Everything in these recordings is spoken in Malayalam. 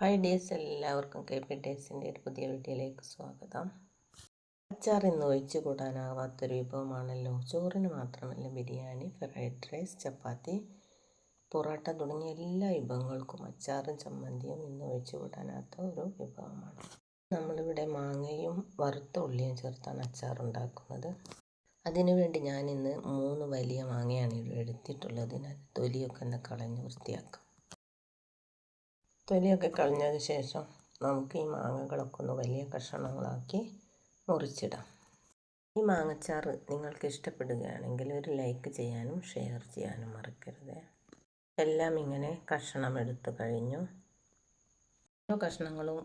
ഹായ് ഡിയേഴ്സ്, എല്ലാവർക്കും KP ടേസ്റ്റിൻ്റെ ഒരു പുതിയ വീഡിയോയിലേക്ക് സ്വാഗതം. അച്ചാർ ഇന്ന് ഒഴിച്ചു കൂടാനാവാത്തൊരു വിഭവമാണല്ലോ. ചോറിന് മാത്രമല്ല, ബിരിയാണി, ഫ്രൈഡ് റൈസ്, ചപ്പാത്തി, പൊറോട്ട തുടങ്ങിയ എല്ലാ വിഭവങ്ങൾക്കും അച്ചാറും ചമ്മന്തിയും ഇന്ന് ഒഴിച്ചു കൂടാനാത്ത ഒരു വിഭവമാണ്. നമ്മളിവിടെ മാങ്ങയും വറുത്ത ഉള്ളിയും ചേർത്താണ് അച്ചാർ ഉണ്ടാക്കുന്നത്. അതിനുവേണ്ടി ഞാനിന്ന് 3 വലിയ മാങ്ങയാണ് എടുത്തിട്ടുള്ളത്. തൊലിയൊക്കെ ഒന്ന് കളഞ്ഞ് വൃത്തിയാക്കാം. തൊലിയൊക്കെ കളഞ്ഞതിന് ശേഷം നമുക്ക് ഈ മാങ്ങകളൊക്കെ ഒന്ന് വലിയ കഷണങ്ങളാക്കി മുറിച്ചിടാം. ഈ മാങ്ങച്ചാർ നിങ്ങൾക്ക് ഇഷ്ടപ്പെടുകയാണെങ്കിൽ ഒരു ലൈക്ക് ചെയ്യാനും ഷെയർ ചെയ്യാനും മറക്കരുത്. എല്ലാം ഇങ്ങനെ കഷണം എടുത്തു കഴിഞ്ഞു. ഓരോ കഷ്ണങ്ങളും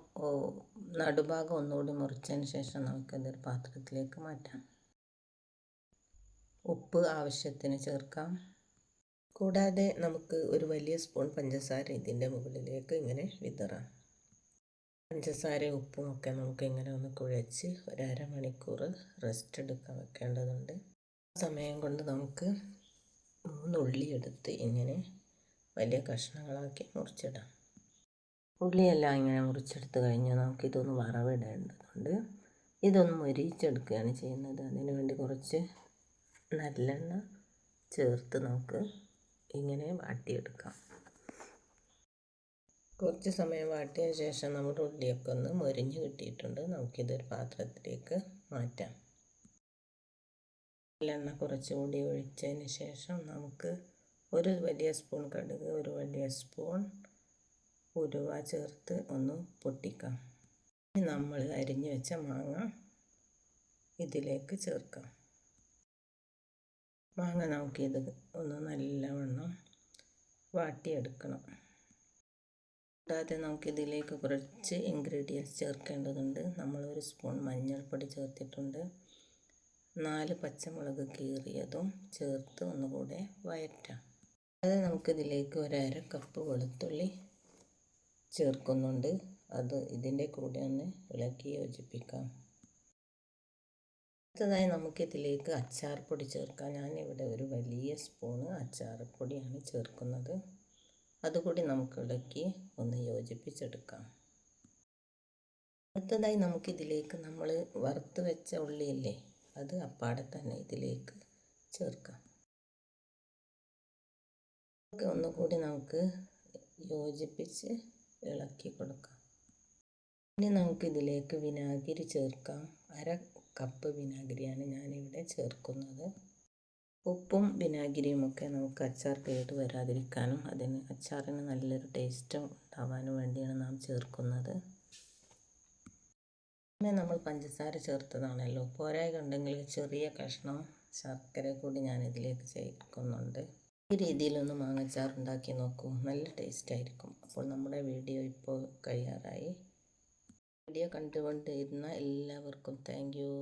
നടുഭാഗം ഒന്നുകൂടി മുറിച്ചതിന് ശേഷം നമുക്കതൊരു പാത്രത്തിലേക്ക് മാറ്റാം. ഉപ്പ് ആവശ്യത്തിന് ചേർക്കാം. കൂടാതെ നമുക്ക് ഒരു വലിയ സ്പൂൺ പഞ്ചസാര ഇതിൻ്റെ മുകളിലേക്ക് ഇങ്ങനെ വിതറാം. പഞ്ചസാരയും ഉപ്പും ഒക്കെ നമുക്ക് ഇങ്ങനെ ഒന്ന് കുഴച്ച് ഒരു അരമണിക്കൂർ റെസ്റ്റ് എടുക്കാൻ വെക്കേണ്ടതുണ്ട്. സമയം കൊണ്ട് നമുക്ക് 3 ഉള്ളി എടുത്ത് ഇങ്ങനെ വലിയ കഷ്ണങ്ങളാക്കി മുറിച്ചിടാം. ഉള്ളിയെല്ലാം ഇങ്ങനെ മുറിച്ചെടുത്ത് കഴിഞ്ഞാൽ നമുക്കിതൊന്ന് വറവിടേണ്ടതുണ്ട്. ഇതൊന്ന് മൊരിയിച്ചെടുക്കുകയാണ് ചെയ്യുന്നത്. അതിനു വേണ്ടി കുറച്ച് നല്ലെണ്ണ ചേർത്ത് നമുക്ക് ഇങ്ങനെ വാട്ടിയെടുക്കാം. കുറച്ച് സമയം വാട്ടിയതിന് ശേഷം നമ്മുടെ ഉള്ളിയൊക്കെ ഒന്ന് മൊരിഞ്ഞ് കിട്ടിയിട്ടുണ്ട്. നമുക്കിതൊരു പാത്രത്തിലേക്ക് മാറ്റാം. എണ്ണ കുറച്ചുകൂടി ഒഴിച്ചതിന് ശേഷം നമുക്ക് ഒരു വലിയ സ്പൂൺ കടുക്, ഒരു വലിയ സ്പൂൺ ഉലുവ ചേർത്ത് ഒന്ന് പൊട്ടിക്കാം. നമ്മൾ അരിഞ്ഞു വെച്ച മാങ്ങ ഇതിലേക്ക് ചേർക്കാം. മാങ്ങ നമുക്കിത് ഒന്ന് നല്ലവണ്ണം വാട്ടിയെടുക്കണം. കൂടാതെ നമുക്കിതിലേക്ക് കുറച്ച് ഇൻഗ്രീഡിയൻസ് ചേർക്കേണ്ടതുണ്ട്. നമ്മൾ 1 സ്പൂൺ മഞ്ഞൾപ്പൊടി ചേർത്തിട്ടുണ്ട്. 4 പച്ചമുളക് കീറിയതും ചേർത്ത് ഒന്നുകൂടെ വഴറ്റാം. അത് നമുക്കിതിലേക്ക് 1/2 കപ്പ് വെളുത്തുള്ളി ചേർക്കുന്നുണ്ട്. അത് ഇതിൻ്റെ കൂടെ ഒന്ന് ഇളക്കി യോജിപ്പിക്കാം. അടുത്തതായി നമുക്കിതിലേക്ക് അച്ചാർ പൊടി ചേർക്കാം. ഞാനിവിടെ ഒരു വലിയ സ്പൂണ് അച്ചാർ പൊടിയാണ് ചേർക്കുന്നത്. അതുകൂടി നമുക്ക് ഇളക്കി ഒന്ന് യോജിപ്പിച്ചെടുക്കാം. അടുത്തതായി നമുക്കിതിലേക്ക് നമ്മൾ വറുത്ത് വെച്ച ഉള്ളിയില്ലേ, അത് അപ്പാടെ തന്നെ ഇതിലേക്ക് ചേർക്കാം. ഒന്നുകൂടി നമുക്ക് യോജിപ്പിച്ച് ഇളക്കി കൊടുക്കാം. ഇനി നമുക്കിതിലേക്ക് വിനാഗിരി ചേർക്കാം. 1/2 കപ്പ് വിനാഗിരിയാണ് ഞാനിവിടെ ചേർക്കുന്നത്. ഉപ്പും വിനാഗിരിയും ഒക്കെ നമുക്ക് അച്ചാർ കേട് വരാതിരിക്കാനും അച്ചാറിന് നല്ലൊരു ടേസ്റ്റ് ഉണ്ടാവാനും വേണ്ടിയാണ് നാം ചേർക്കുന്നത്. പിന്നെ നമ്മൾ പഞ്ചസാര ചേർത്തതാണല്ലോ, പോരായ്മ ഉണ്ടെങ്കിൽ ചെറിയ കഷ്ണം ശർക്കര കൂടി ഞാൻ ഇതിലേക്ക് ചേർക്കുന്നുണ്ട്. ഈ രീതിയിലൊന്ന് മാങ്ങച്ചാർ ഉണ്ടാക്കി നോക്കൂ, നല്ല ടേസ്റ്റ് ആയിരിക്കും. അപ്പോൾ നമ്മുടെ വീഡിയോ ഇപ്പോൾ കഴിയാറായി. വീഡിയോ കണ്ടുകൊണ്ടിരുന്ന എല്ലാവർക്കും താങ്ക് യു.